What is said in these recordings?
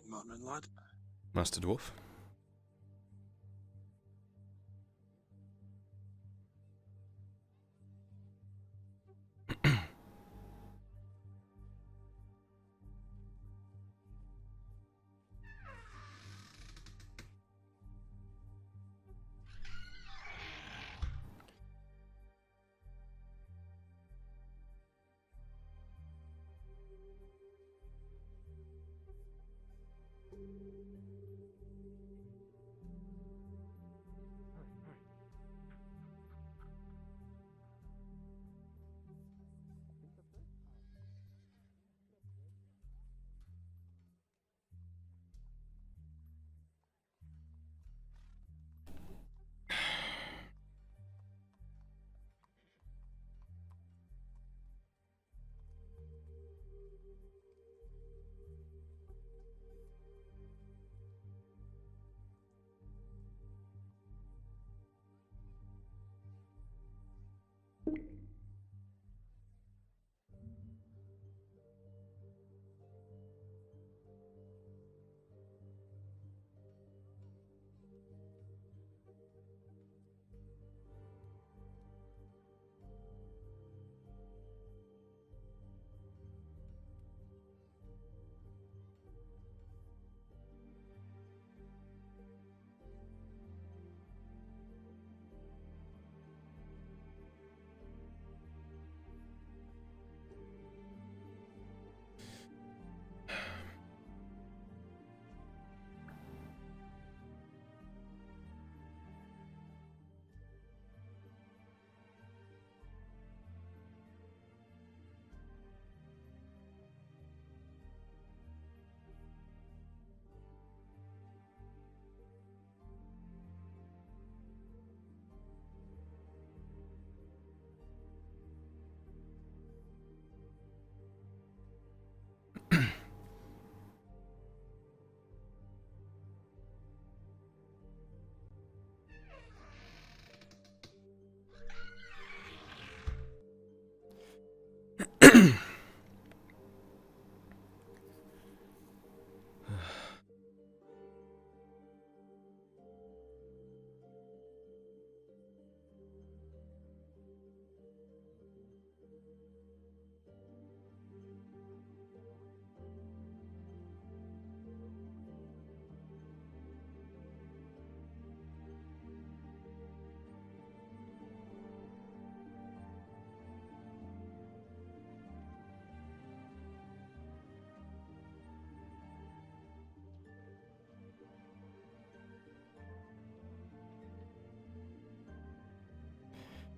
Morning, lad. Master Dwarf.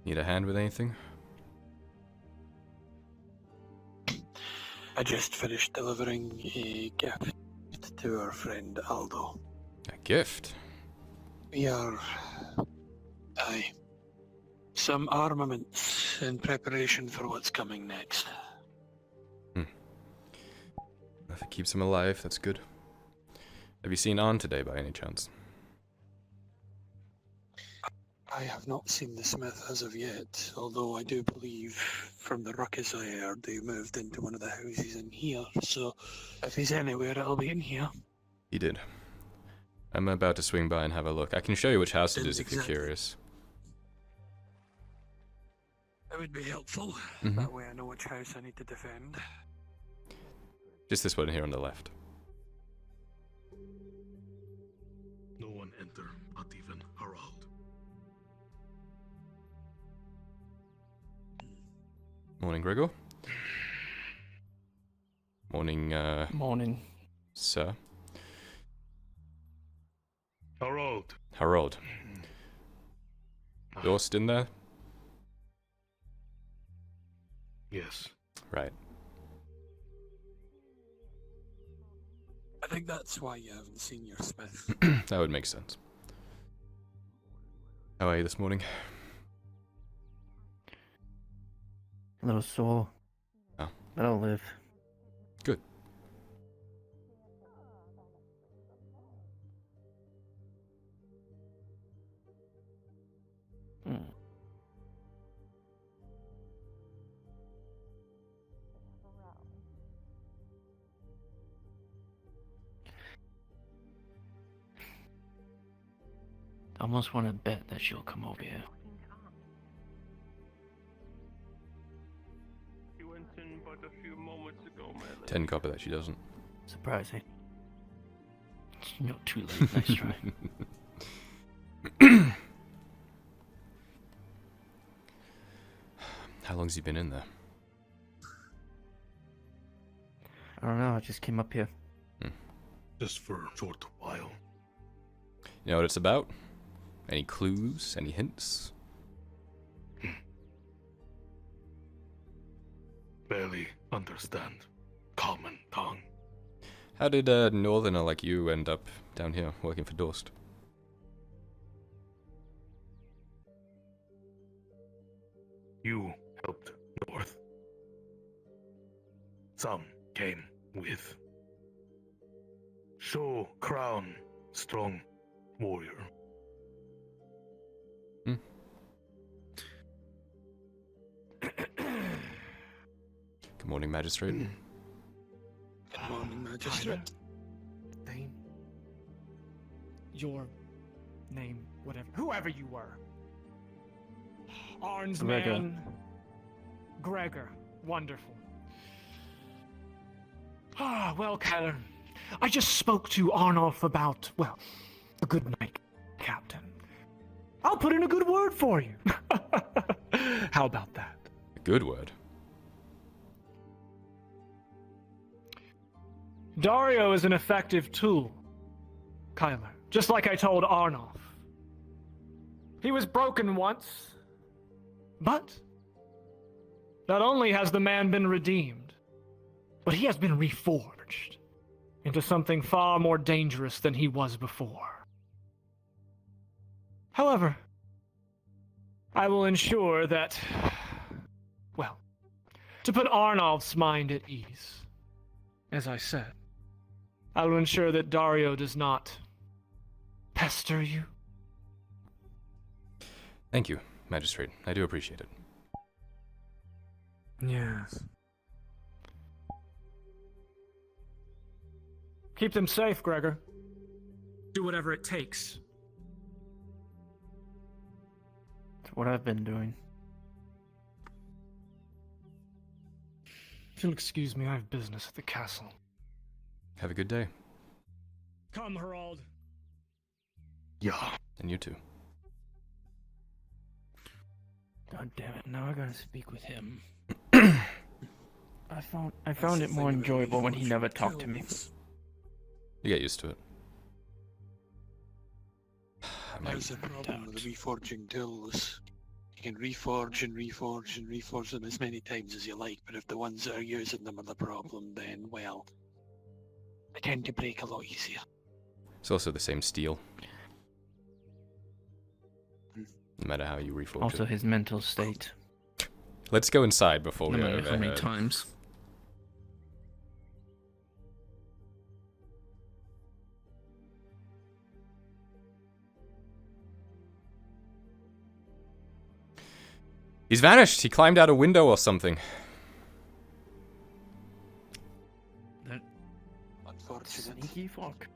Need a hand with anything? I just finished delivering a gift to our friend Aldo. A gift? We are... aye. Some armaments in preparation for what's coming next. If it keeps him alive, that's good. Have you seen Arn today by any chance? I have not seen the smith as of yet, although I do believe from the ruckus I heard they moved into one of the houses in here, so if he's anywhere it'll be in here. He did. I'm about to swing by and have a look. I can show you which house it is if you're Exactly. curious. It would be helpful. Mhm. That way I know which house I need to defend. Just this one here on the left. No one enter, not even Harald. Morning, Gregor. Morning, Morning. sir. Harald. Harold. You're still in there? Yes. Right. I think that's why you haven't seen your smith. That would make sense. How are you this morning? A little sore. Oh. But I'll live. Good. almost want to bet that she'll come over here. She went in but a few moments ago, my lady. 10 copper that she doesn't. Surprising. No, too late. Nice try. How long's he been in there? I don't know. I just came up here. Just for a short while. You know what it's about? Any clues? Any hints? Barely understand common tongue. How did a northerner like you end up down here working for Dorst? You helped north. Some came with. Show crown, strong warrior. Good morning, Magistrate. Good morning, Magistrate. Name. Your name, whatever. Whoever you were. Arn's Gregor. man. Gregor. Wonderful. Ah, well, Kyler. I just spoke to Arnulf about, well, a good night, Captain. I'll put in a good word for you. How about that? A good word. Dario is an effective tool, Kyler. Just like I told Arnulf. He was broken once, but not only has the man been redeemed, but he has been reforged into something far more dangerous than he was before. However, I will ensure that, well, to put Arnulf's mind at ease, as I said, I will ensure that Dario does not pester you. Thank you, Magistrate. I do appreciate it. Yes. Keep them safe, Gregor. Do whatever it takes. That's what I've been doing. If you'll excuse me, I have business at the castle. Have a good day. Come, Herald. Yeah. And you too. God damn it! Now I gotta speak with him. I found it more enjoyable when he never talked to me. You get used to it. There's a problem with reforging tools. You can reforge and reforge and reforge them as many times as you like, but if the ones that are using them are the problem, then, well, they tend to break a lot easier. It's also the same steel. No matter how you reforge Also, it. his mental state. Let's go inside before No we matter go how many overheard. times. He's vanished. He climbed out a window or something. That Unfortunate. sneaky fuck.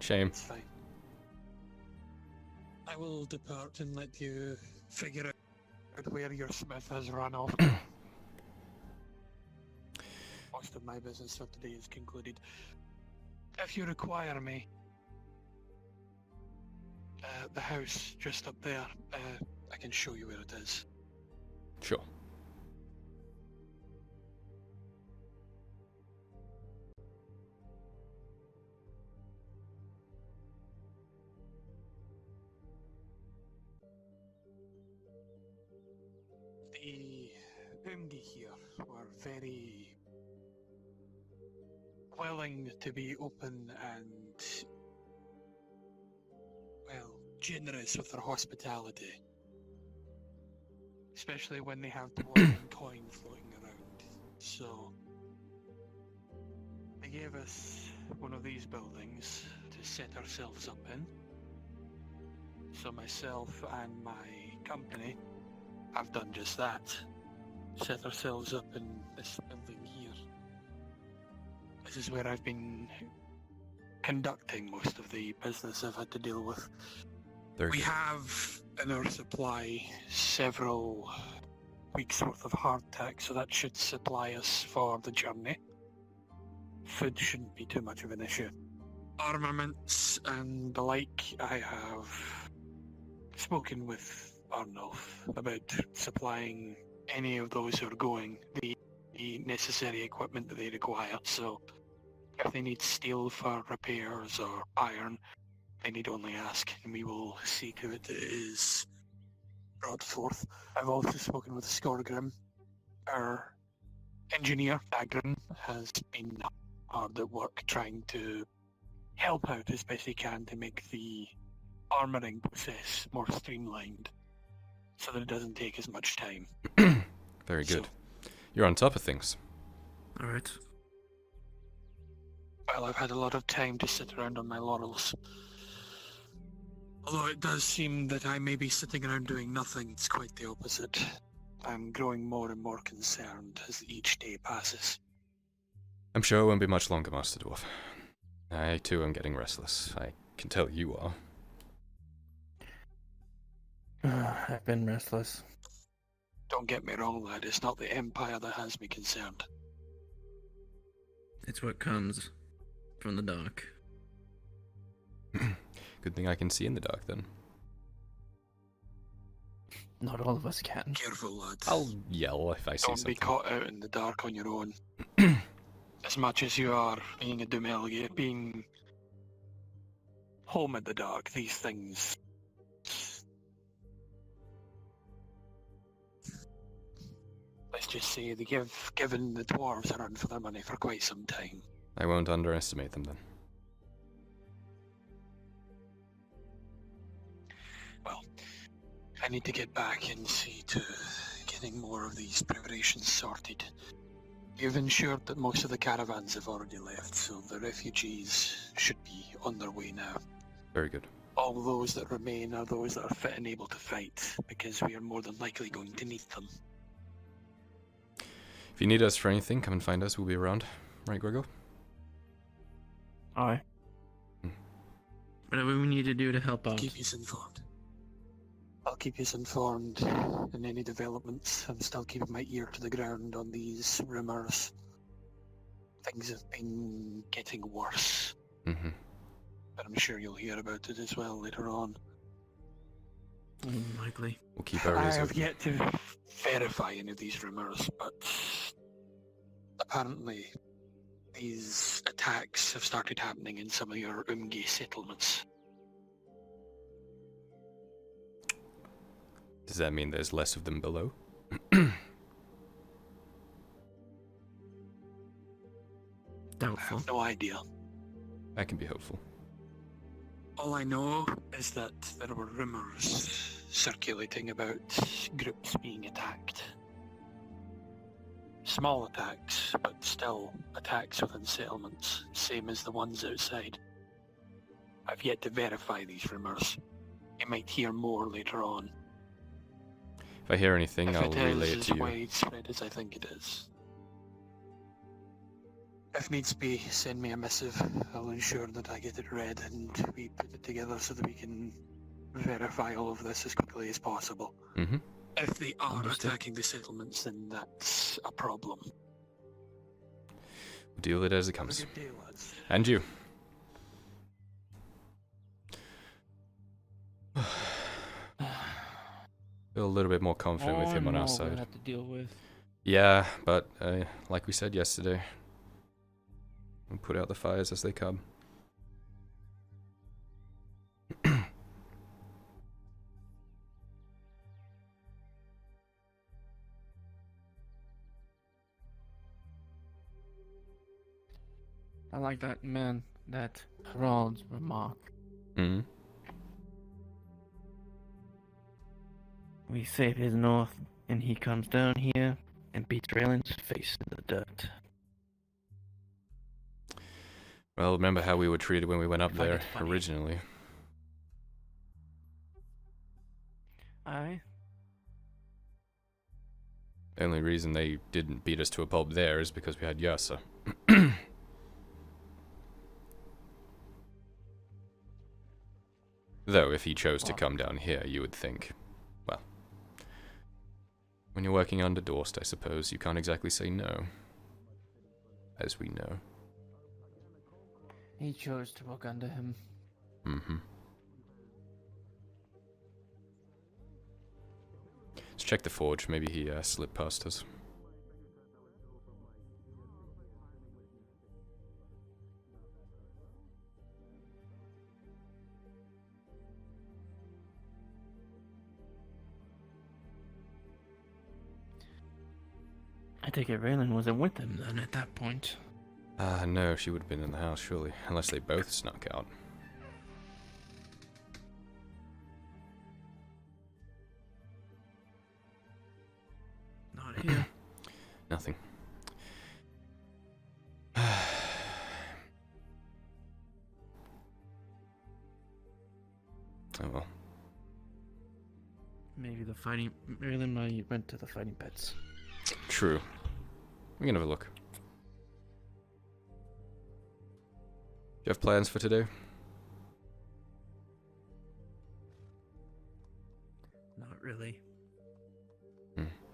Shame. It's fine. I will depart and let you figure out where your smith has run off. Most of my business for today is concluded. If you require me, the house just up there, I can show you where it is. Sure. The Boomdi here were very willing to be open and, well, generous with their hospitality. Especially when they have dwarven coin floating around. So, they gave us one of these buildings to set ourselves up in. So myself and my company have done just that. Set ourselves up in this building here. This is where I've been conducting most of the business I've had to deal with Very We good. have in our supply several weeks worth of hardtack, so that should supply us for the journey. Food shouldn't be too much of an issue. Armaments and the like, I have spoken with Arnulf about supplying any of those who are going the necessary equipment that they require. So if they need steel for repairs or iron, they need only ask, and we will see to it that it is brought forth. I've also spoken with Skorgrim. Our engineer, Agrin, has been hard at work trying to help out as best he can to make the armoring process more streamlined so that it doesn't take as much time. Very good. So, You're on top of things. Alright. well, I've had a lot of time to sit around on my laurels. Although it does seem that I may be sitting around doing nothing, it's quite the opposite. I'm growing more and more concerned as each day passes. I'm sure it won't be much longer, Master Dwarf. I too am getting restless. I can tell you are. I've been restless. Don't get me wrong, lad, it's not the Empire that has me concerned. It's what comes from the dark. Good thing I can see in the dark, then. Not all of us can. Careful, lad. I'll yell if I see Don't something. be caught out in the dark on your own. As much as you are being a Dumellier, being home in the dark, these things... Let's just say they given the dwarves a run for their money for quite some time. I won't underestimate them, then. Well, I need to get back and see to getting more of these preparations sorted. You've ensured that most of the caravans have already left, so the refugees should be on their way now. Very good. All those that remain are those that are fit and able to fight, because we are more than likely going to need them. If you need us for anything, come and find us. We'll be around. Right, Gregor? Aye. Whatever we need to do to help out. Keep you informed. I'll keep you informed in any developments. I'm still keeping my ear to the ground on these rumours. Things have been getting worse, Mm-hmm. but I'm sure you'll hear about it as well later on. Likely. We'll keep our I ears have open. yet to verify any of these rumours, but apparently these attacks have started happening in some of your Umge settlements. Does that mean there's less of them below? I Doubtful. have no idea. That can be hopeful. All I know is that there were rumours circulating about groups being attacked. Small attacks, but still attacks within settlements, same as the ones outside. I've yet to verify these rumours. You might hear more later on. If I hear anything, If I'll it relay is it as to you. widespread as I think it is. If needs be, send me a missive. I'll ensure that I get it read and we put it together so that we can verify all of this as quickly as possible. Mm-hmm. If they are Understood. attacking the settlements, then that's a problem. We'll deal with it as it Have a comes. good day, lads. And you. Feel a little bit more confident with him on our We'll side. have to deal with. Yeah, but like we said yesterday, we'll put out the fires as they come. I like that man, that Harald's remark. Mm-hmm. We save his north, and he comes down here and beats Raylan's face in the dirt. Well, remember how we were treated when we went up If I there get funny. originally. Aye. The only reason they didn't beat us to a pulp there is because we had Yasa. Though, if he chose to come down here, you would think, well, when you're working under Dorst, I suppose, you can't exactly say no. As we know. He chose to work under him. Mm-hmm. Let's check the forge. Maybe he slipped past us. I take it Raylan wasn't with them then at that point. No, she would have been in the house, surely. Unless they both snuck out. Not here. Nothing. Oh well. Maybe the fighting... Raylan might have went to the fighting pits. True. We can have a look. Do you have plans for today? Not really.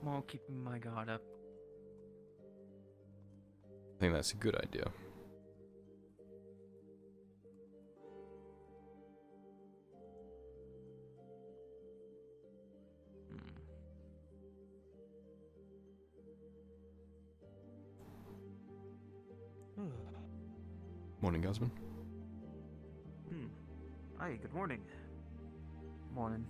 Well, keeping my guard up. I think that's a good idea. Morning, Gosman. Hi, good morning. Morning.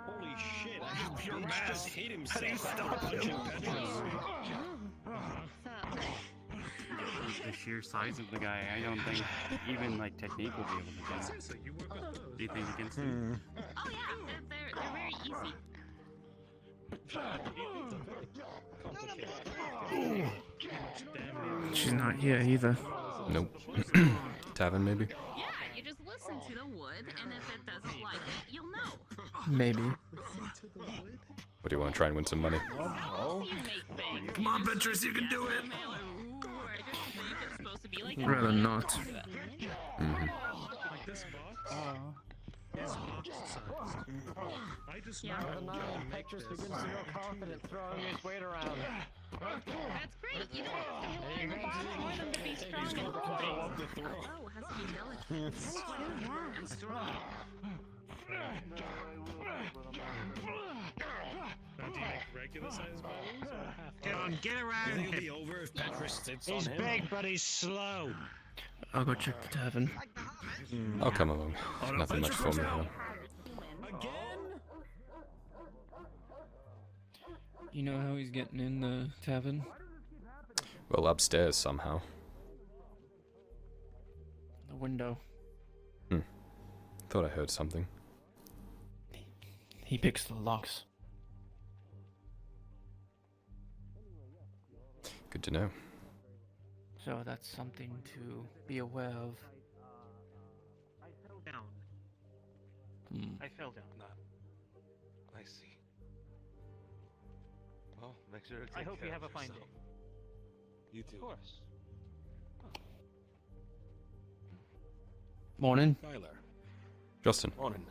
Holy shit, your man just hit himself after punching Petrus. The sheer size of the guy, I don't think even like technique will be able to get him. Do you think against him? Oh yeah, they're very easy. She's not here either. Nope. Tavern, maybe? Yeah, you just listen to the wood, and if it doesn't like it, you'll know. Maybe. What do you want to try and win some money? Come on, Petrus, you can do it! Rather not. Mm-hmm. Like this box? This box size. I just know Petrus begins to grow confident throwing his weight around. That's great. You don't have to rely on the bottom for them to be strong and oh, has to be delicate. And strong. Now, do you make regular size bottles or half? Come on, get around. It'll be over if Petrus sits on him. He's big, but he's slow. I'll go check the tavern. I'll come along. Nothing much for me here. You know how he's getting in the tavern? Well, upstairs somehow. The window. Thought I heard something. He picks the locks. Good to know. So that's something to be aware of. I fell down. I fell down. I see. Well, make sure to take I hope care you have of a fine yourself. day. You too. Of course. Morning. Kyler. Justin. Morning.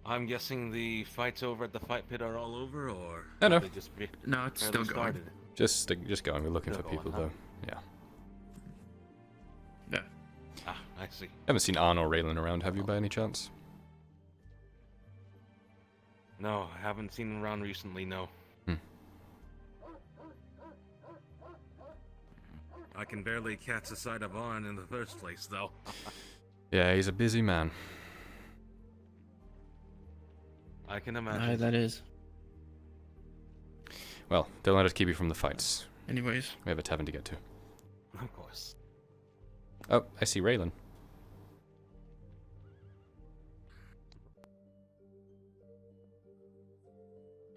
I'm guessing the fights over at the fight pit are all over, or No, no. they just No, it's still barely going. started? Just going. We're looking for Still going, people, huh? though. Yeah. Yeah. Ah, I see. Haven't seen Arn or Raylan around, have you, by any chance? No, I haven't seen him around recently, no. I can barely catch a sight of Arn in the first place, though. Yeah, he's a busy man. I can imagine. Aye, that is. Well, don't let us keep you from the fights. Anyways, We have a tavern to get to. Of course. Oh, I see Raylan.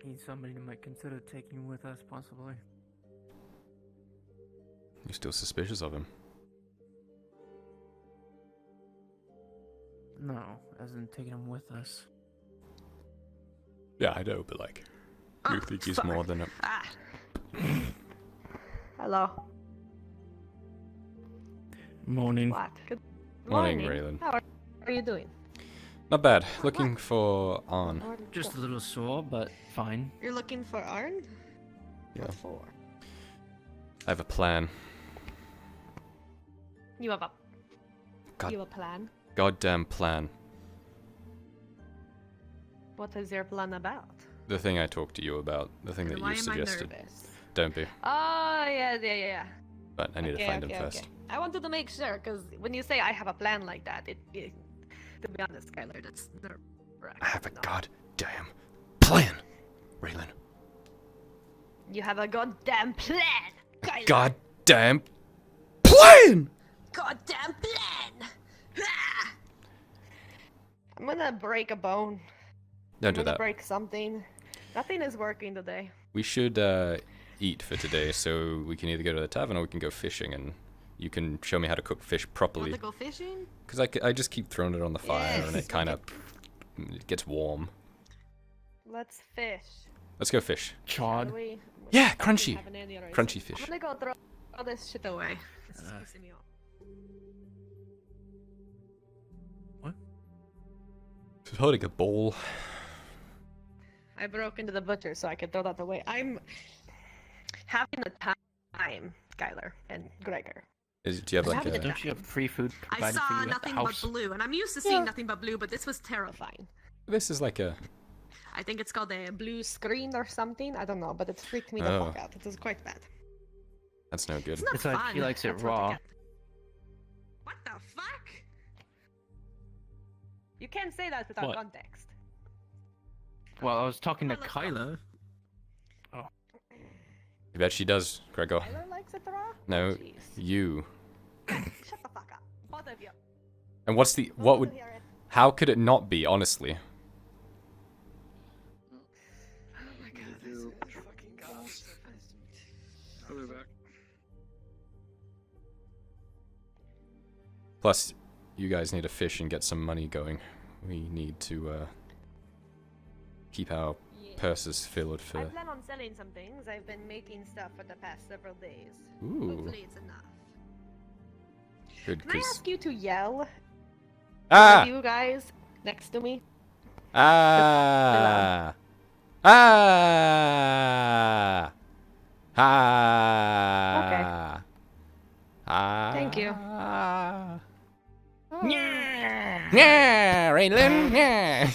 He's somebody who might consider taking with us, possibly. You're still suspicious of him. No, as in taking him with us. Yeah, I know, but like, you think he's more than a... Ah. Hello. Morning. What? Good Morning, morning. Raylan. How are you doing? Not bad. Looking for Arn. Just a little sore, but fine. You're looking for Arn? Yeah. What for? I have a plan. You have a God. you have a plan? Goddamn plan. What is your plan about? The thing I talked to you about. The thing that Why you am suggested. I nervous? Don't be. Oh, yeah. But I need to find him first. Okay. I wanted to make sure, because when you say I have a plan like that, it to be honest, Kyler, that's nerve-wracking. I have a goddamn plan, Raylan. You have a goddamn plan, Kyler. Goddamn plan! Goddamn plan! Ah! I'm gonna break a bone. Don't I'm do gonna that. break something. Nothing is working today. We should eat for today, so we can either go to the tavern or we can go fishing, and you can show me how to cook fish properly. Want to go fishing? Because I just keep throwing it on the fire, Yes. and it kind of gets warm. Let's fish. Let's go fish. Chod. Shall we? Yeah, We crunchy. haven't any other Crunchy reason. fish. I'm gonna go throw all this shit away. This is pissing me off. She's holding a bowl. I broke into the butcher so I could throw that away. I'm having a time, Skylar and Gregor. Do you have like having a... a- Don't you have free food I provided for saw you at the nothing but house? blue, and I'm used to seeing nothing but blue, but this was terrifying. This is like a... I think it's called a blue screen or something. I don't know, but it freaked me the Oh. fuck out. It was quite bad. That's no good. It's not It's like fun. he likes it That's what I raw. get. What the fuck? You can't say that without What? context. Well, I was talking to Well, let's go. Kyler. I bet she does, Gregor. Tyler likes it raw? No, Jeez. you. Shut the fuck up. Both of you. And what's the... Both What of would... you hear it. How could it not be, honestly? Oh my god, this is fucking gross. I'll be back. Plus, you guys need to fish and get some money going. We need to, keep our Yeah. purses filled I for... plan on selling some things. I've been making stuff for the past several days. Ooh. Hopefully it's enough. Good, Can I 'cause... ask you to yell? Ah! You guys next to me? Ah! Ah! Ah! Ah! Thank you. Ah! Yeah, Raylan. Yeah.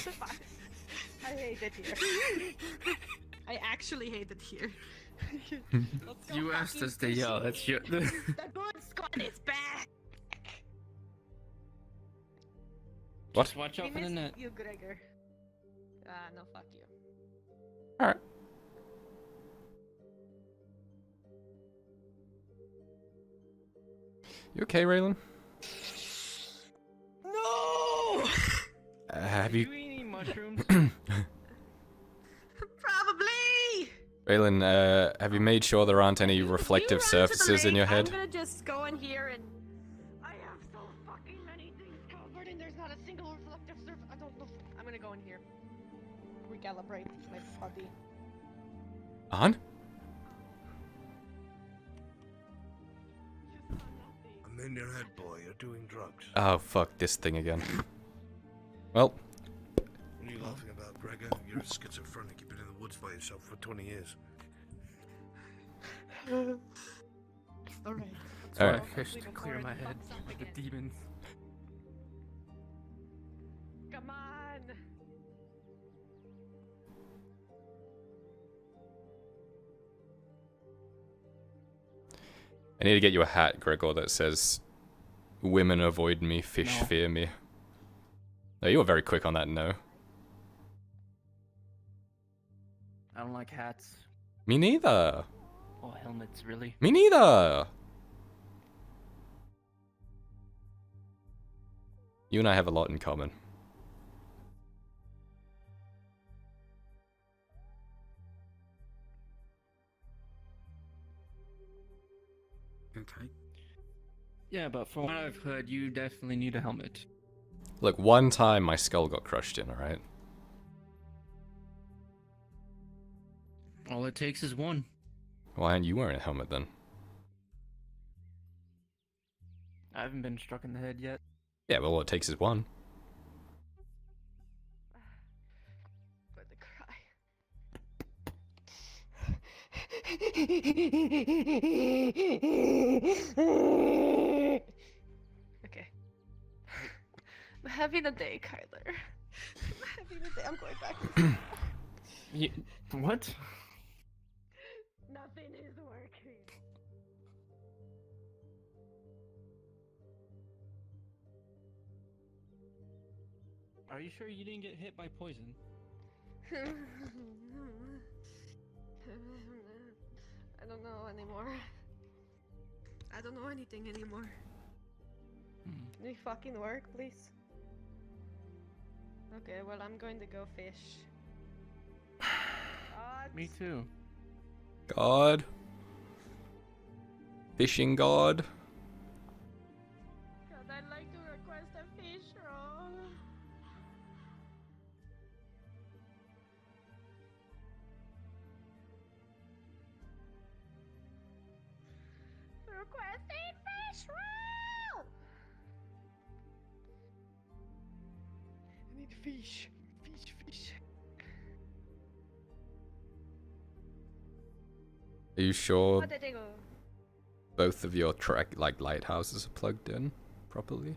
I hate it here. I actually hate it here. Let's go You asked fucking us to yell. fishing. That's your. The good squad is back. What? Just watch We out for the missed net. you, Gregor. No, fuck you. Alright. You okay, Raylan? No! Have Are you... you eating mushrooms? Probably! Raylan, have you made sure there aren't any You reflective run to the surfaces in lake, your head? I'm gonna just go in here and... I have so fucking many things covered and there's not a single reflective surface. I don't know. I'm gonna go in here. Recalibrate my body. On? I'm in your head, boy. You're doing drugs. Oh, fuck, this thing again. Well, What are you laughing about, Gregor? You're schizophrenic. You've been in the woods by yourself for 20 years. Alright. Alright. I fish to clear my head of the demons. Come on! I need to get you a hat, Gregor, that says, "Women avoid me, fish No. fear me." No, you were very quick on that, no. I don't like hats Me neither. or helmets, really. Me neither. You and I have a lot in common. Okay. Yeah, but from what I've heard, you definitely need a helmet. Look, one time my skull got crushed in, alright? All it takes is one. Why aren't you wearing a helmet then? I haven't been struck in the head yet. Yeah, well, all it takes is one. But the cry. Okay. I'm having a day, Kyler. I'm having a day. I'm going back. What? Nothing is working. Are you sure you didn't get hit by poison? I don't know anymore. I don't know anything anymore. Can we fucking work, please? Okay, well, I'm going to go fish. Me too. God. Fishing god. God, I'd like to request a fish roll. Requesting fish roll! I need fish. Fish. Are you sure What did they go? both of your lighthouses are plugged in properly?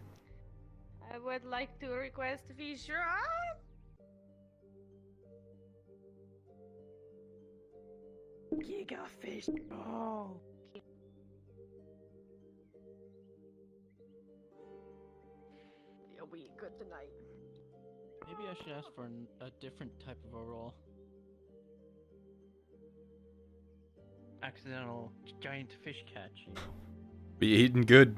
I would like to request fish roll. Giga fish roll. You'll be good tonight. Maybe I should ask for a different type of a roll. Accidental giant fish catch. Be eating good.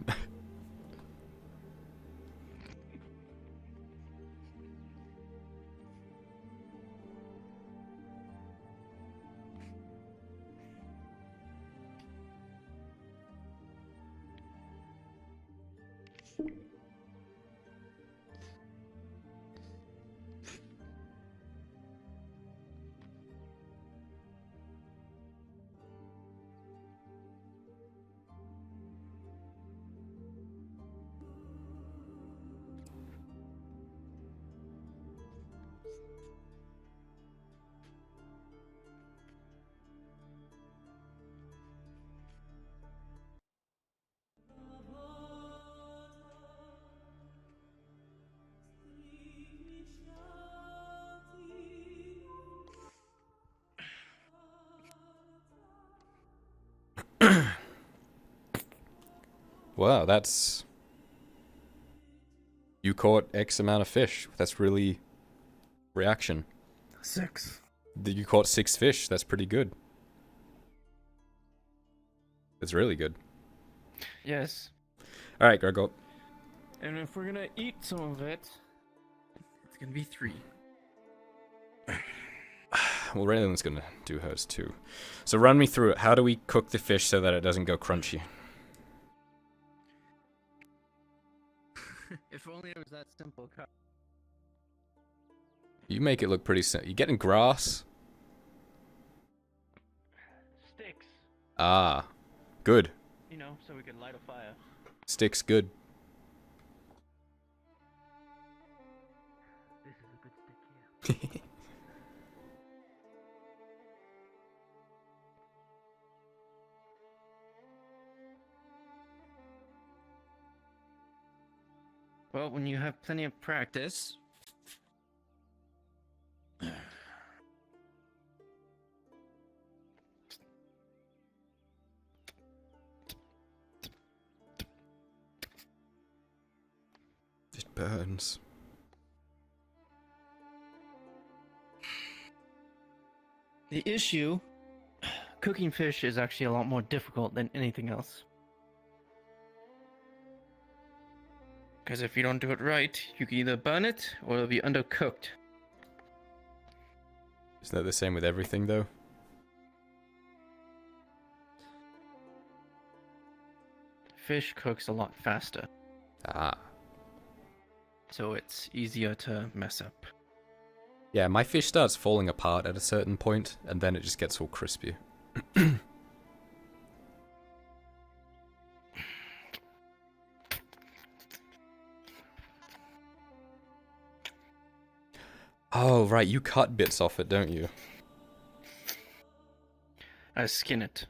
Wow, that's... You caught X amount of fish. That's really... reaction. 6. You caught 6 fish. That's pretty good. That's really good. Yes. Alright, Gregor. And if we're gonna eat some of it, it's gonna be 3. Well, Raylan's gonna do hers too. So run me through it. How do we cook the fish so that it doesn't go crunchy? If only it was that simple. You make it look pretty simple. You getting grass? Sticks. Ah. Good. You know, so we can light a fire. Sticks good. This is a good stick here. Well, when you have plenty of practice... It burns. The issue... Cooking fish is actually a lot more difficult than anything else. Because if you don't do it right, you can either burn it, or it'll be undercooked. Isn't that the same with everything, though? Fish cooks a lot faster. Ah. so it's easier to mess up. Yeah, my fish starts falling apart at a certain point, and then it just gets all crispy. Oh, right, you cut bits off it, don't you? I skin it.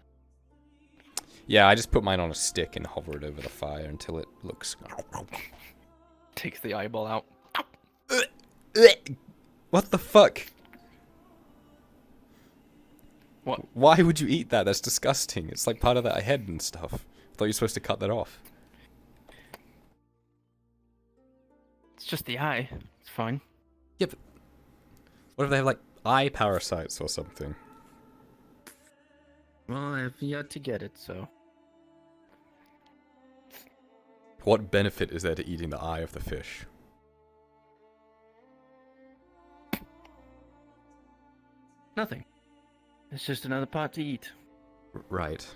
Yeah, I just put mine on a stick and hover it over the fire until it looks... Takes the eyeball out. What the fuck? What? Why would you eat that? That's disgusting. It's like part of that head and stuff. I thought you were supposed to cut that off. It's just the eye. It's fine. Yeah, but... What if they have, like, eye parasites or something? Well, I have yet to get it, so... What benefit is there to eating the eye of the fish? Nothing. It's just another part to eat. Right.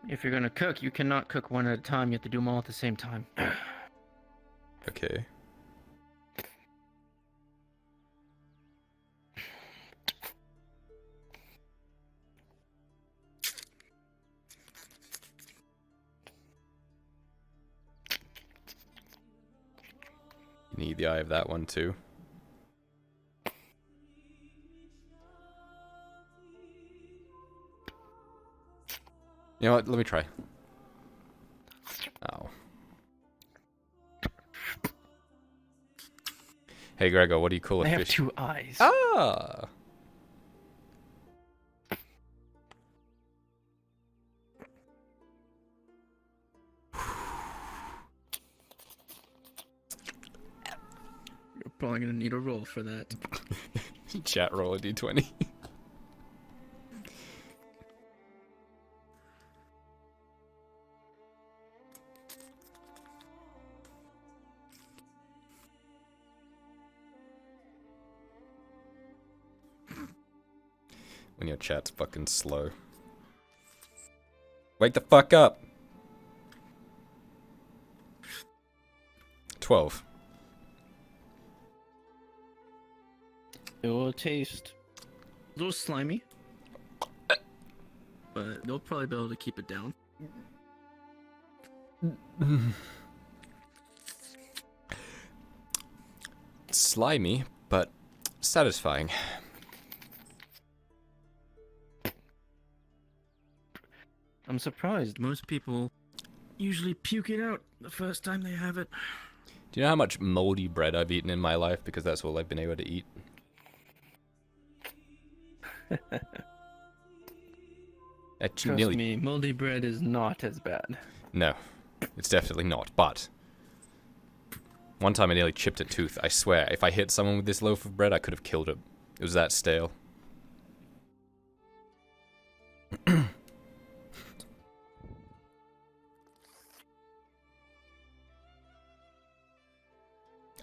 If you're gonna cook, you cannot cook one at a time. You have to do them all at the same time. Okay. You need the eye of that one too. You know what? Let me try. Oh. Hey, Gregor, what do you call a They fish? have two eyes. Ah! You're probably gonna need a roll for that. Chat roll a d20. When your chat's fucking slow. Wake the fuck up! 12. It will taste a little slimy, but they'll probably be able to keep it down. Slimy, but satisfying. I'm surprised. Most people usually puke it out the first time they have it. Do you know how much moldy bread I've eaten in my life because that's all I've been able to eat? Trust me, moldy bread is not as bad. No, it's definitely not, but... One time I nearly chipped a tooth. I swear, if I hit someone with this loaf of bread, I could have killed it. It was that stale.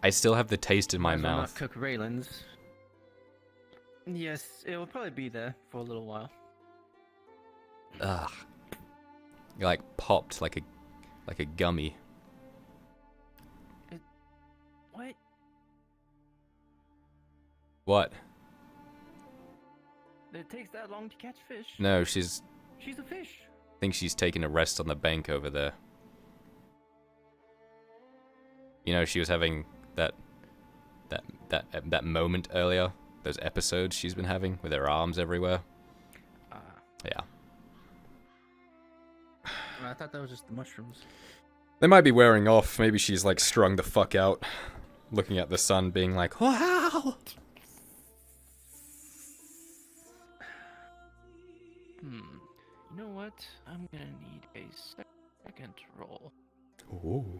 I still have the taste in my Might as well mouth. not cook Raylan's. Yes, it will probably be there for a little while. Ugh. It, like popped like a gummy. What? What? It takes that long to catch fish. No, she's She's a fish. I think she's taking a rest on the bank over there. You know, she was having that moment earlier. Those episodes she's been having with her arms everywhere. Yeah. I thought that was just the mushrooms. They might be wearing off. Maybe she's like strung the fuck out, looking at the sun, being like, "Wow." You know what? I'm gonna need a second roll. Ooh.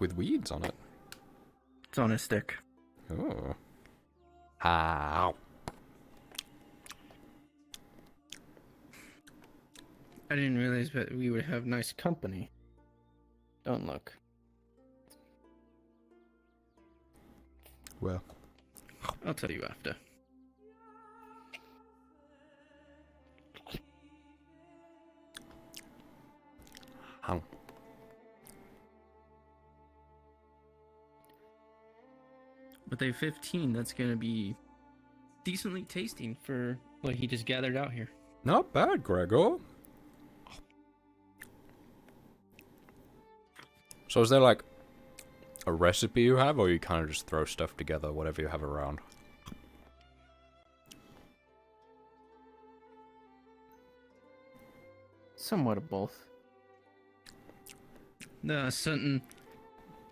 with weeds on it. It's on a stick. Oh. How? I didn't realize that we would have nice company. Don't look. Well, I'll tell you after. how? With a 15, that's gonna be decently tasting for what he just gathered out here. Not bad, Gregor. So is there like a recipe you have, or you kind of just throw stuff together, whatever you have around? Somewhat of both. There are certain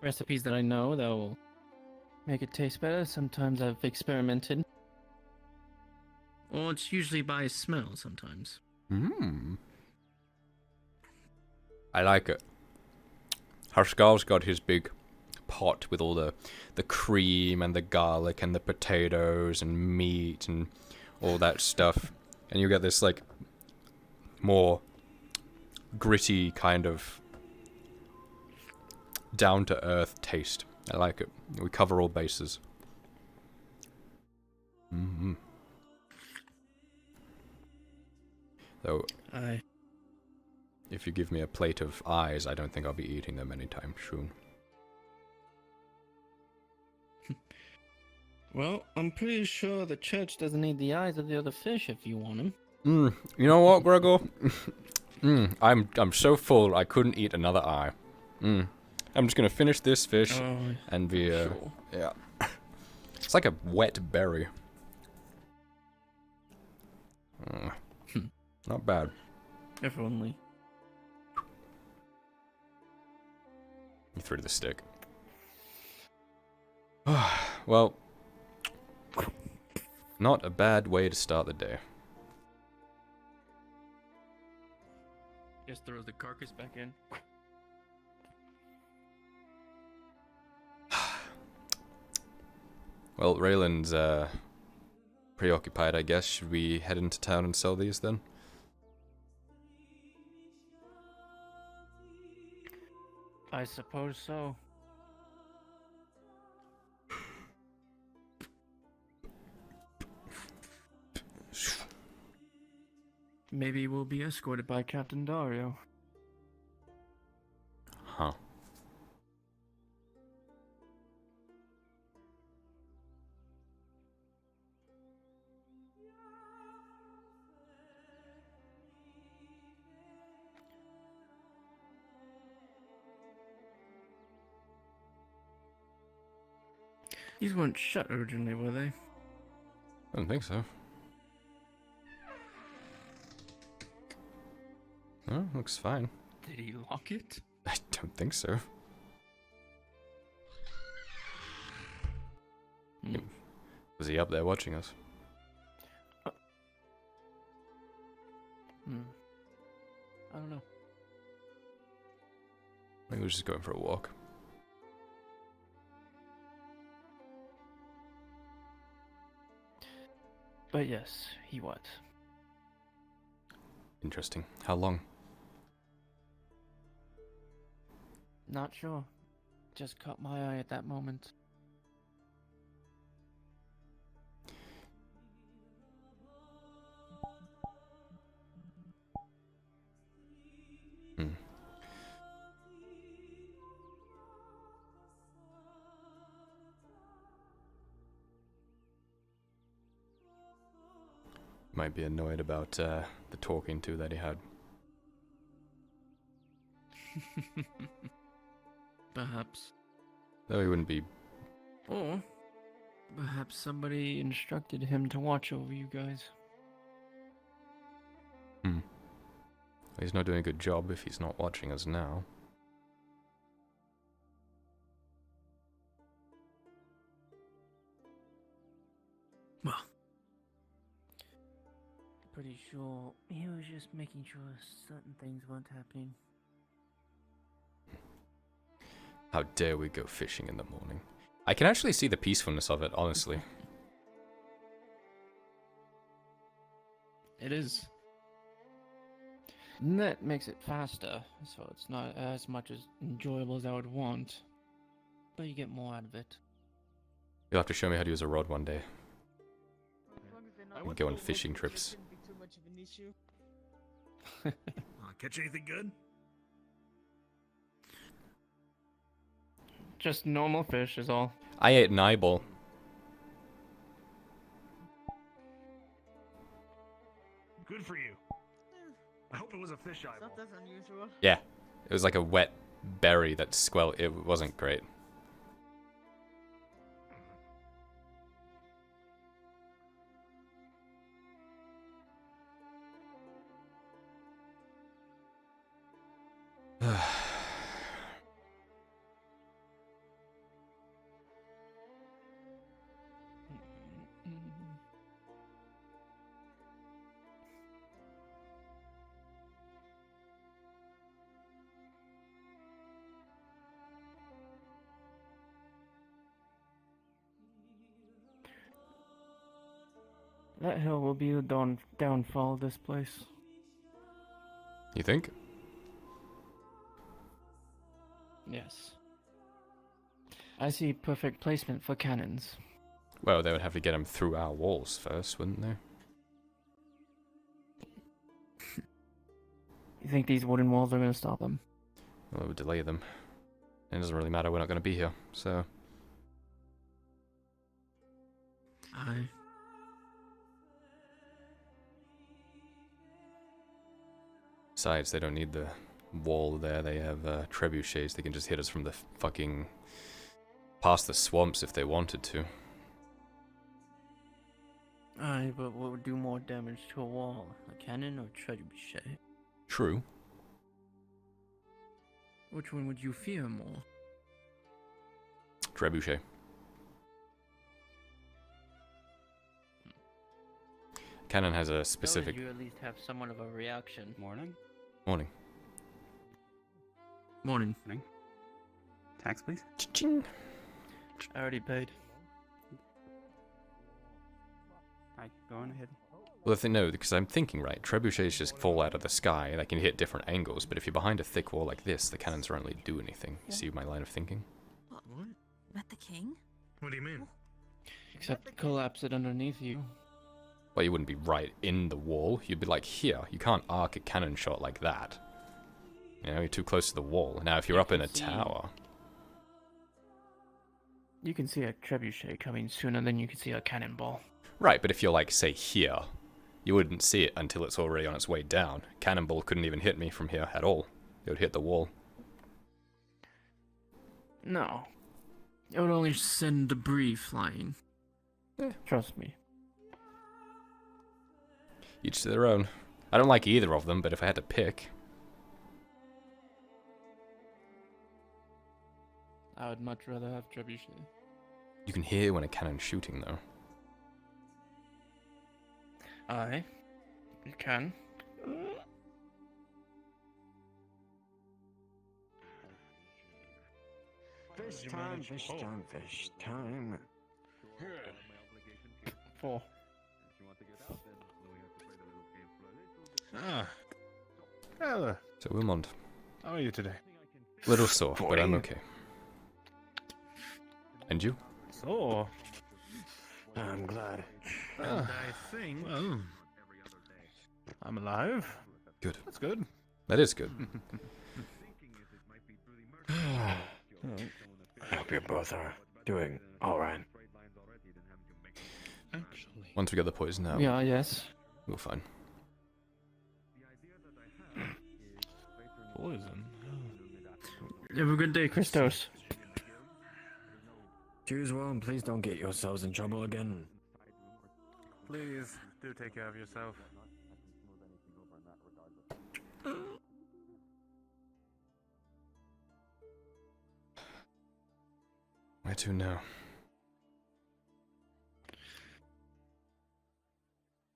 recipes that I know that will make it taste better. Sometimes I've experimented. Or it's usually by smell sometimes. I like it. Harskal's got his big pot with all the cream and the garlic and the potatoes and meat and all that stuff. And you get this like more gritty kind of down to earth taste. I like it. We cover all bases. Though, if you give me a plate of eyes, I don't think I'll be eating them anytime soon. Well, I'm pretty sure the church doesn't need the eyes of the other fish if you want them. You know what, Gregor? I'm so full I couldn't eat another eye. I'm just gonna finish this fish and be sure. Yeah. It's like a wet berry. Not bad. If only. You threw the stick. Well, not a bad way to start the day. Just throws the carcass back in. Well, Raylan's preoccupied, I guess. Should we head into town and sell these then? I suppose so. Maybe we'll be escorted by Captain Dario. Huh. These weren't shut originally, were they? I don't think so. Oh, looks fine. Did he lock it? I don't think so. Was he up there watching us? I don't know. Maybe we're just going for a walk. But yes, he was. Interesting. How long? Not sure. Just caught my eye at that moment. Might be annoyed about the talking to that he had. Perhaps. Though he wouldn't be. Or perhaps somebody instructed him to watch over you guys. He's not doing a good job if he's not watching us now. Well, pretty sure he was just making sure certain things weren't happening. How dare we go fishing in the morning? I can actually see the peacefulness of it, honestly. It is. And that makes it faster, so it's not as much as enjoyable as I would want. But you get more out of it. You'll have to show me how to use a rod one day. And go on fishing trips. Catch anything good? Just normal fish is all. I ate an eyeball. Good for you. I hope it was a fish eyeball. That's unusual. Yeah. It was like a wet berry that squelched. It wasn't great. That hill will be the downfall of this place. You think? Yes. I see perfect placement for cannons. Well, they would have to get them through our walls first, wouldn't they? You think these wooden walls are going to stop them? Well, it would delay them. It doesn't really matter, we're not going to be here, so... Aye. Besides, they don't need the wall there. They have trebuchets. They can just hit us from the fucking... past the swamps if they wanted to. Aye, but what would do more damage to a wall? A cannon or trebuchet? True. Which one would you fear more? Trebuchet. Cannon has a specific... So you at least have somewhat of a reaction. Morning? Morning. Morning. Morning. Tax, please. Cha-ching. I already paid. Hi, go on ahead. Well, if they know, because I'm thinking, right, trebuchets just fall out of the sky. They can hit different angles, but if you're behind a thick wall like this, the cannons don't really do anything. You see my line of thinking? What? Met the king? What do you mean? Except collapse it underneath you. Well, you wouldn't be right in the wall. You'd be like here. You can't arc a cannon shot like that. You know, you're too close to the wall. Now, if you're up in a tower... You can see a trebuchet coming sooner than you can see a cannonball. Right, but if you're like, say, here, you wouldn't see it until it's already on its way down. Cannonball couldn't even hit me from here at all. It would hit the wall. No. It would only send debris flying. Trust me. Each to their own. I don't like either of them, but if I had to pick... I would much rather have trebuchet. You can hear when a cannon's shooting, though. Aye. You can. Fish time, fish time, fish time. 4. Ah. Hello. So, Wilmond. How are you today? Little sore, but I'm okay. And you? So, I'm glad. and I think, well, I'm alive. Good. That's good. That is good. I hope you both are doing alright. Actually. Once we get the poison out, Yeah, yes. we'll find. Poison. Have a good day, Christos. Choose well and please don't get yourselves in trouble again. Please, do take care of yourself. Where to now?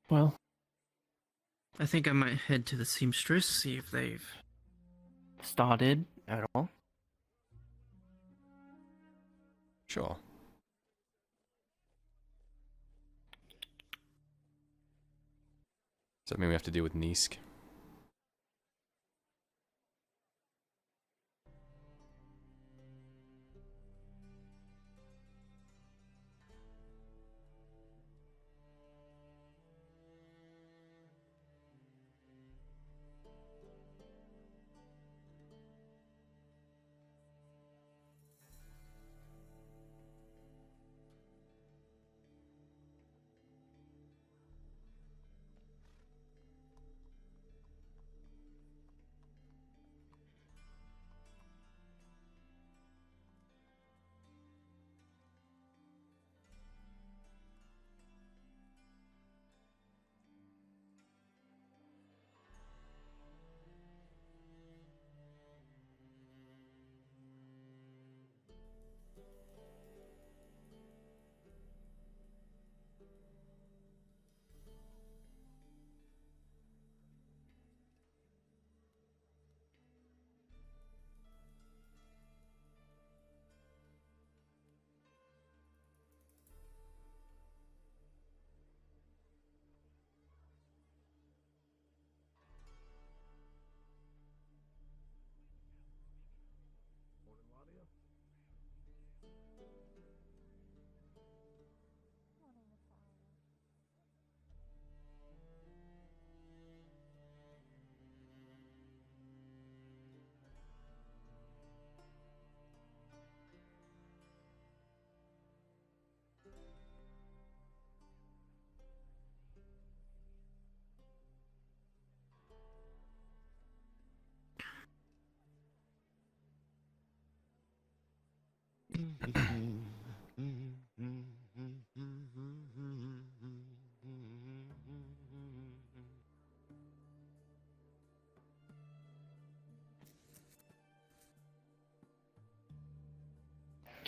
Well, I think I might head to the seamstress, see if they've started at all. Sure. Does that mean we have to deal with Nisk?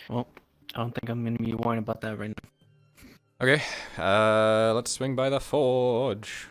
Well, I don't think I'm gonna be worrying about that right now. Okay, let's swing by the forge.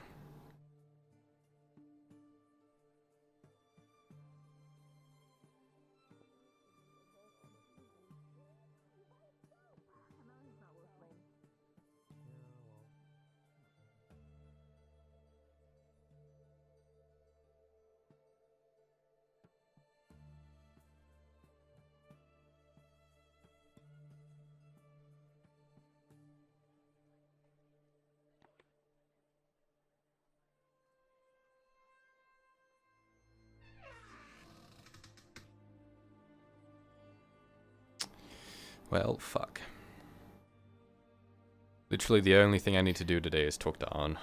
Well, fuck. Literally the only thing I need to do today is talk to Arn.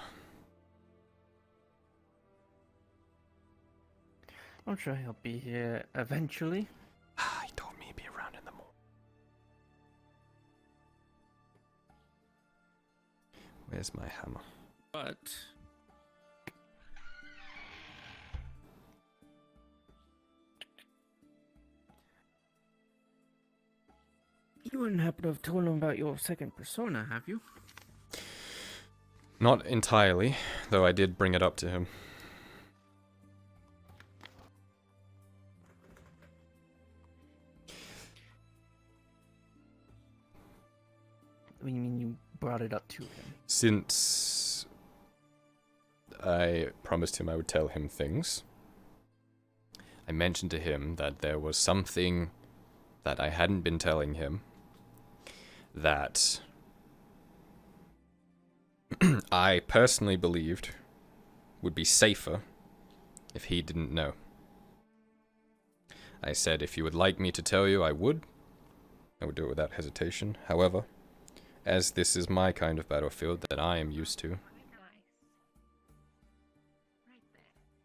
I'm sure he'll be here eventually. He told me he'd be around in the morning. Where's my hammer? But you wouldn't happen to have told him about your second persona, have you? Not entirely, though I did bring it up to him. What do you mean you brought it up to him? Since I promised him I would tell him things, I mentioned to him that there was something that I hadn't been telling him that I personally believed would be safer if he didn't know. I said if you would like me to tell you, I would. I would do it without hesitation. However, as this is my kind of battlefield that I am used to,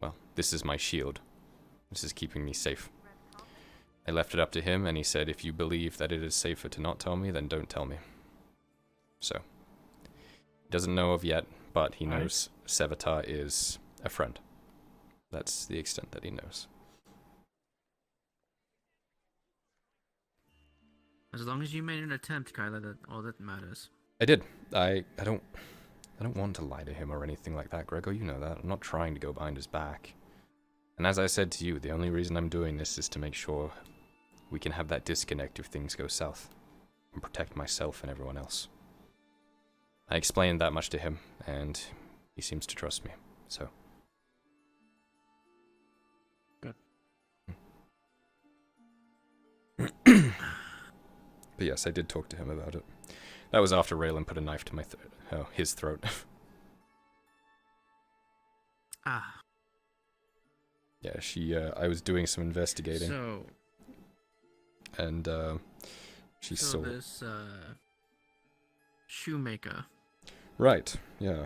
well, this is my shield. This is keeping me safe. I left it up to him, and he said, if you believe that it is safer to not tell me, then don't tell me. So, he doesn't know of yet, but he knows Sevatar is a friend. That's the extent that he knows. As long as you made an attempt, Kyler, that's all that matters. I did. I don't want to lie to him or anything like that, Gregor. You know that. I'm not trying to go behind his back. And as I said to you, the only reason I'm doing this is to make sure we can have that disconnect if things go south. and protect myself and everyone else. I explained that much to him, and he seems to trust me, so... Good. But yes, I did talk to him about it. That was after Raylan put a knife to my his throat. Ah. Yeah, I was doing some investigating. So... And, she saw... this, shoemaker. Right, yeah.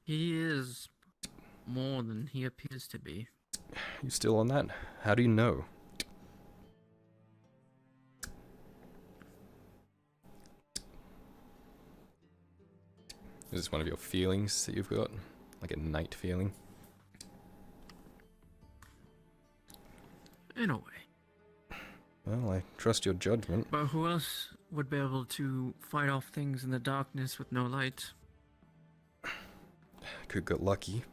He is more than he appears to be. You still on that? How do you know? Is this one of your feelings that you've got? Like a night feeling? In a way. Well, I trust your judgment. But who else would be able to fight off things in the darkness with no light? Could get lucky.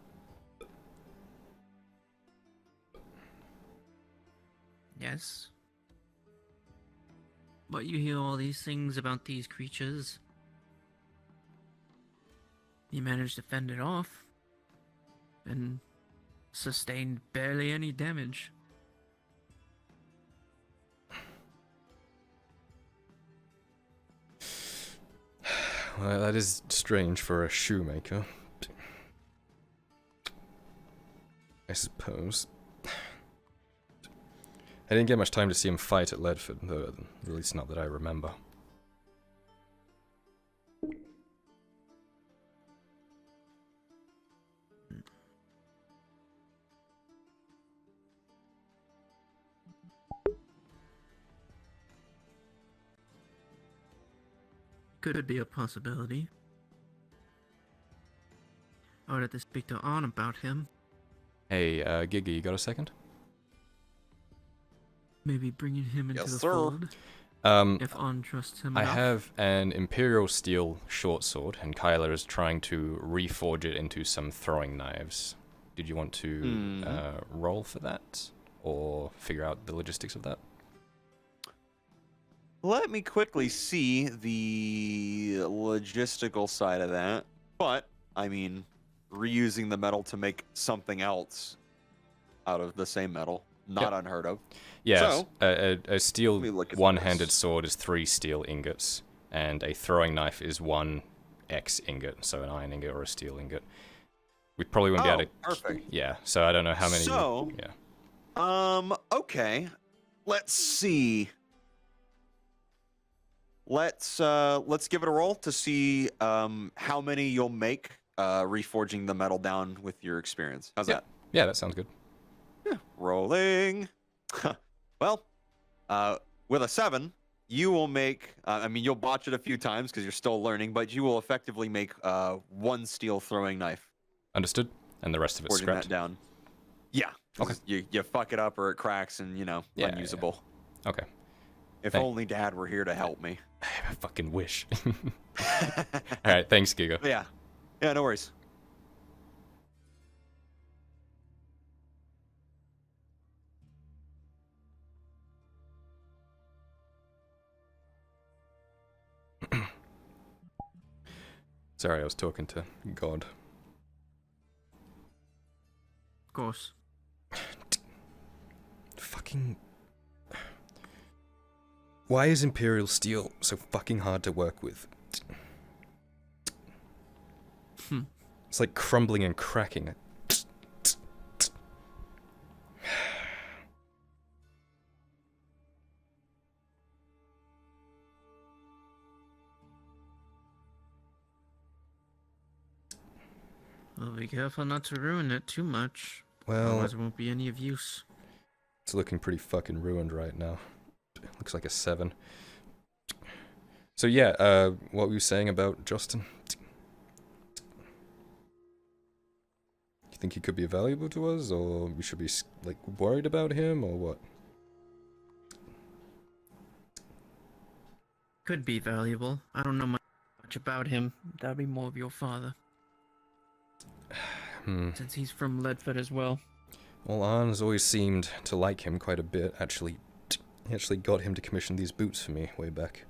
Yes. But you hear all these things about these creatures. You managed to fend it off. And sustained barely any damage. Well, that is strange for a shoemaker. I suppose. I didn't get much time to see him fight at Ledford, though, at least not that I remember. Could be a possibility. I would have to speak to Arn about him. Hey, Giga, you got a second? Maybe bringing him into the sir. fold. If Arn trusts him I enough. have an Imperial Steel short sword, and Kyler is trying to reforge it into some throwing knives. Did you want to roll for that? Or figure out the logistics of that? Let me quickly see the logistical side of that. But, I mean, reusing the metal to make something else out of the same metal, not unheard of. Yes, So, a steel let me look at one-handed this. sword is 3 steel ingots, and a throwing knife is 1 X ingot, so an iron ingot or a steel ingot. We probably wouldn't be able to... perfect. Yeah, so I don't know how many... So, yeah. Okay. Let's see. Let's give it a roll to see how many you'll make reforging the metal down with your experience. How's that? Yeah, that sounds good. Yeah. Rolling. Well, with a 7, you will make. I mean, you'll botch it a few times because you're still learning, but you will effectively make 1 steel throwing knife. Understood. And the rest of it's Forging scrapped. that down. Yeah. Okay. You fuck it up or it cracks and unusable. Yeah. Okay. If only Dad were here to help me. I fucking wish. Alright, thanks, Giga. Yeah. Yeah, no worries. Sorry, I was talking to God. Of course. Fucking... Why is Imperial Steel so fucking hard to work with? It's like crumbling and cracking. Well, be careful not to ruin it too much. Well... Otherwise it won't be any of use. It's looking pretty fucking ruined right now. Looks like a 7. So yeah, what were you saying about Justin? You think he could be valuable to us, or we should be, like, worried about him, or what? Could be valuable. I don't know much about him. That'd be more of your father. Since he's from Ledford as well. Well, Arn's always seemed to like him quite a bit. He actually got him to commission these boots for me way back.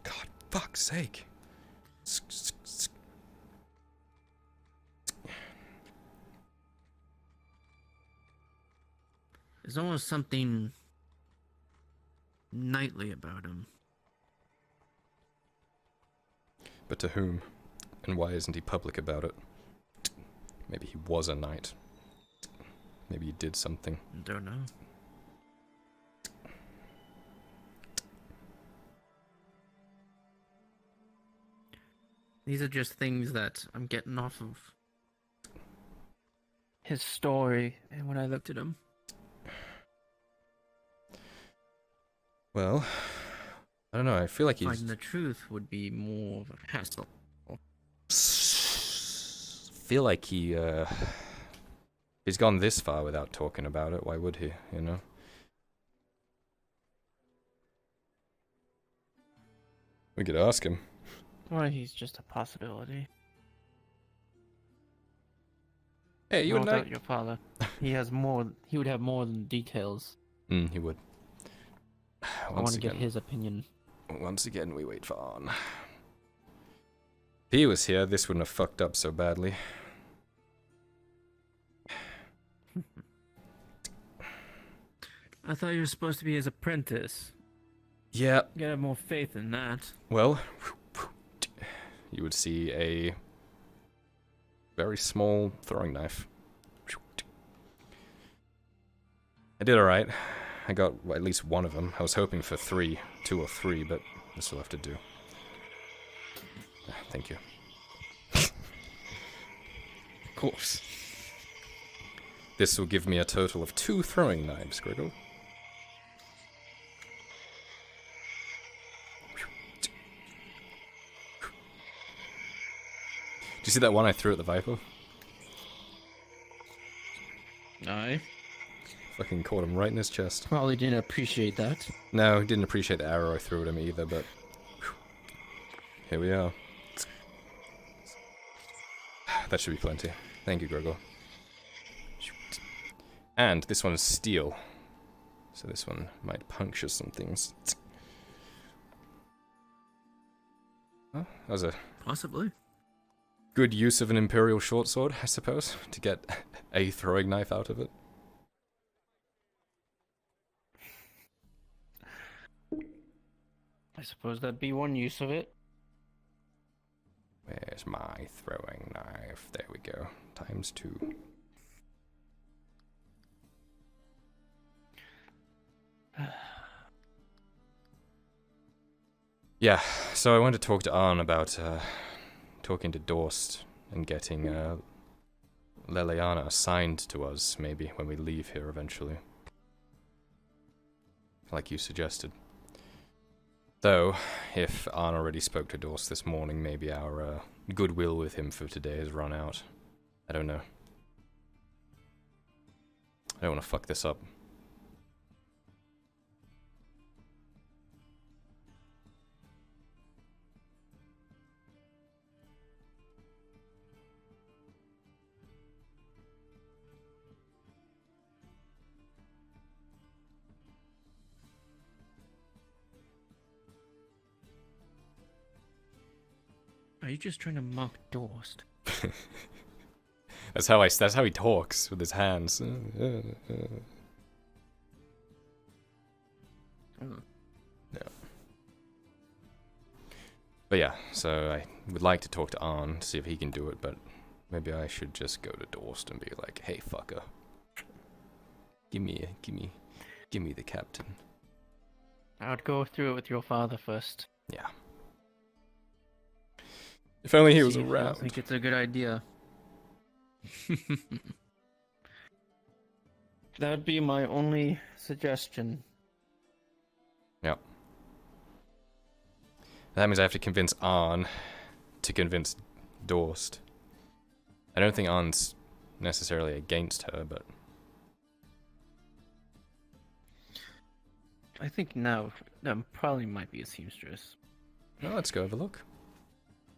God, fuck's sake. There's almost something knightly about him. But to whom? And why isn't he public about it? Maybe he was a knight. Maybe he did something. Don't know. These are just things that I'm getting off of his story and when I looked at him. Well, I don't know, I feel like he's... Finding the truth would be more of a hassle. Feel like he's gone this far without talking about it. Why would he, you know? We could ask him. Or he's just a possibility. Hey, you Not and I... without your father. He has more. He would have more than details. He would. I want to get his opinion. Once again, we wait for Arn. If he was here, this wouldn't have fucked up so badly. I thought you were supposed to be his apprentice. Yeah. You gotta have more faith in that. Well, you would see a very small throwing knife. I did alright. I got at least one of them. I was hoping for 2 or 3, but this will have to do. Thank you. Of course. This will give me a total of 2 throwing knives, Gregor. Do you see that one I threw at the Viper? Aye. Fucking caught him right in his chest. Probably didn't appreciate that. No, he didn't appreciate the arrow I threw at him either, but... here we are. That should be plenty. Thank you, Gregor. And this one is steel. So this one might puncture some things. Well, that was a... possibly. good use of an Imperial short sword, I suppose, to get a throwing knife out of it. I suppose that'd be one use of it. Where's my throwing knife? There we go. ×2. Yeah, so I wanted to talk to Arn about talking to Dorst and getting Leliana assigned to us, maybe, when we leave here eventually. Like you suggested. Though, if Arn already spoke to Dorst this morning, maybe our goodwill with him for today has run out. I don't know. I don't want to fuck this up. Are you just trying to mock Dorst? That's how he talks with his hands. Yeah. But yeah, so I would like to talk to Arn, see if he can do it, but maybe I should just go to Dorst and be like, hey fucker. Give me the captain. I would go through it with your father first. Yeah. If only he was See if around. I think it's a good idea. That would be my only suggestion. Yep. That means I have to convince Arn to convince Dorst. I don't think Arn's necessarily against her, but... I think now, that probably might be a seamstress. Well, let's go have a look.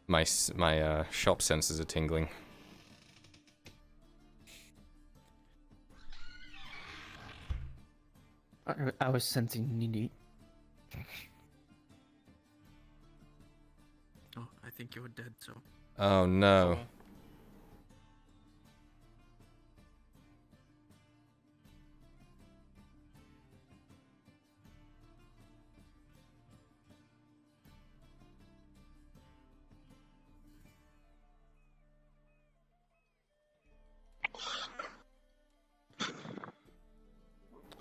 My shop senses are tingling. I was sensing needy. Oh, I think you're dead, so. Oh no.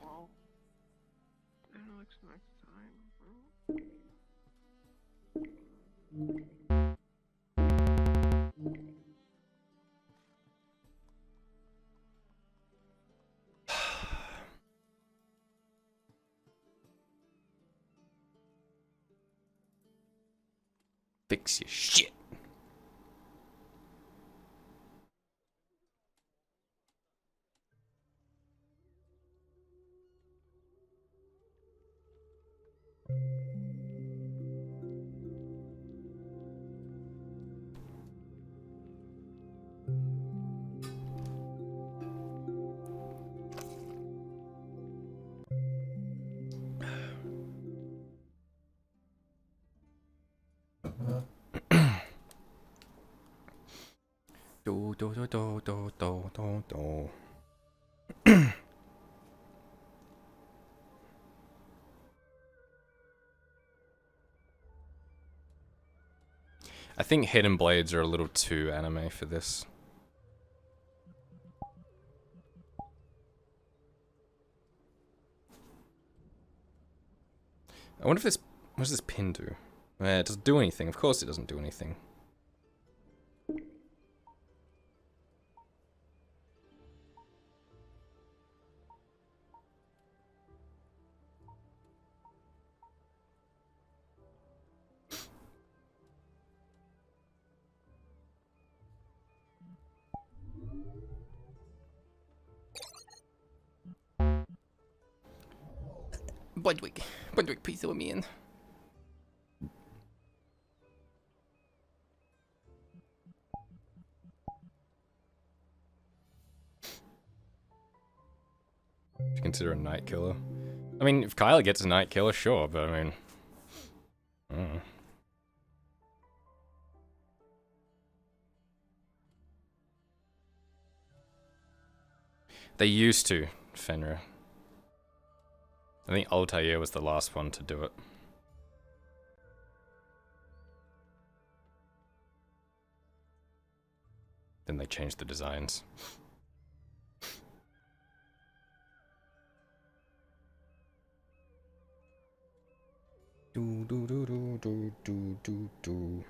Well, Alex next time. Fix your shit. Do do do do do do do do. I think hidden blades are a little too anime for this. I wonder if this... What does this pin do? It doesn't do anything. Of course it doesn't do anything. Budwig, please throw me in. Consider a night killer. I mean, if Kyler gets a night killer, sure, but I mean... I don't know. They used to, Fenrir. I think Altair was the last one to do it. Then they changed the designs. Do do do do do do do do.